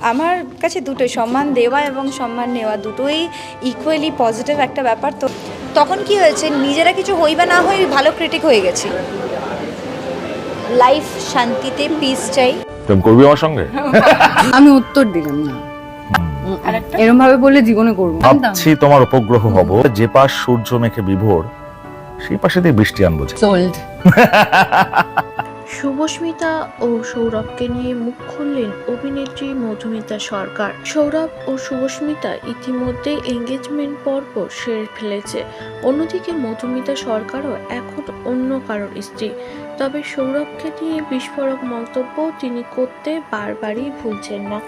আমার কাছে দুটোই, সম্মান দেওয়া এবং সম্মান নেওয়া দুটোই ইকুয়ালি পজিটিভ একটা ব্যাপার। তো তখন কি হয়েছে, নিজেরা কিছু হই বা না হই ভালো ক্রিটিক হয়ে গেছি। লাইফ শান্তিতে পিস চাই। প্রেম করবি আমার সঙ্গে? আমি উত্তর দিলাম না, এরকম ভাবে বললে জীবনে করবো না। ভাবছি তোমার উপগ্রহ হব, যে পাশ সূর্য মেঘে বিভোর সেই পাশে দিয়ে বৃষ্টি আনবো। সোল্ড। শুভস্মিতা ও সৌরভকে নিয়ে মুখ খুললেন অভিনেত্রী মধুমিতা সরকার। সৌরভ ও শুভস্মিতা ইতিমধ্যে এঙ্গেজমেন্ট পর্ব সেরে ফেলেছে। অন্যদিকে মধুমিতা সরকারও এখন অন্য কারোর স্ত্রী। তবে সৌরভকে নিয়ে বিস্ফোরক মন্তব্য তিনি করতে বারবারই ভুলছেন না।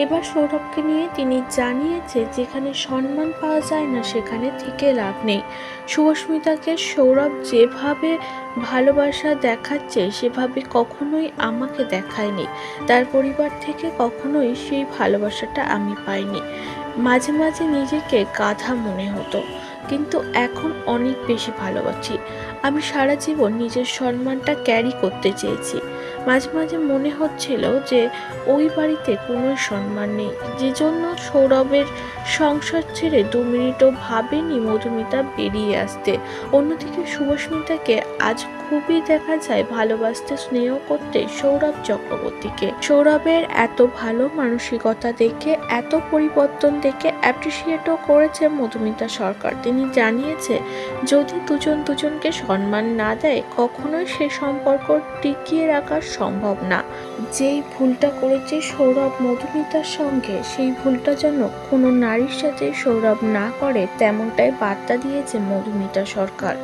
এবার সৌরভকে নিয়ে তিনি জানিয়েছে, যেখানে সম্মান পাওয়া যায় না সেখানে থেকে লাভ নেই। শুভস্মিতাকে সৌরভ যেভাবে ভালোবাসা দেখাচ্ছে সেভাবে কখনোই আমাকে দেখায়নি। তার পরিবার থেকে কখনোই সেই ভালোবাসাটা আমি পাইনি। মাঝে মাঝে নিজেকে গাধা মনে হতো, কিন্তু এখন অনেক বেশি ভালোবাসি। আমি সারা জীবন নিজের সম্মানটা ক্যারি করতে চেয়েছি। মাঝে মাঝে মনে হচ্ছিল যে ওই বাড়িতে কোনো সম্মান নেই, যে জন্য সৌরভের সংসার ছেড়ে 2 মিনিটও ভাবেনি মধুমিতা বেরিয়ে আসতে। অন্যদিকে শুভস্মিতাকে আজ খুবই দেখা যায় ভালোবাসতে, স্নেহ করতে সৌরভ চক্রবর্তীকে। সৌরভের এত ভালো মানসিকতা দেখে, এত পরিবর্তন দেখে অ্যাপ্রিসিয়েটও করেছে মধুমিতা সরকার। তিনি জানিয়েছে, যদি দুজন দুজনকে সম্মান না দেয় কখনোই সে সম্পর্ক টিকিয়ে রাখা সম্ভব না। যেই ভুলটা করেছে সৌরভ মধুমিতার সঙ্গে, সেই ভুলটা যেন কোনো নারীর সাথে সৌরভ না করে, তেমনটাই বার্তা দিয়েছে মধুমিতা সরকার।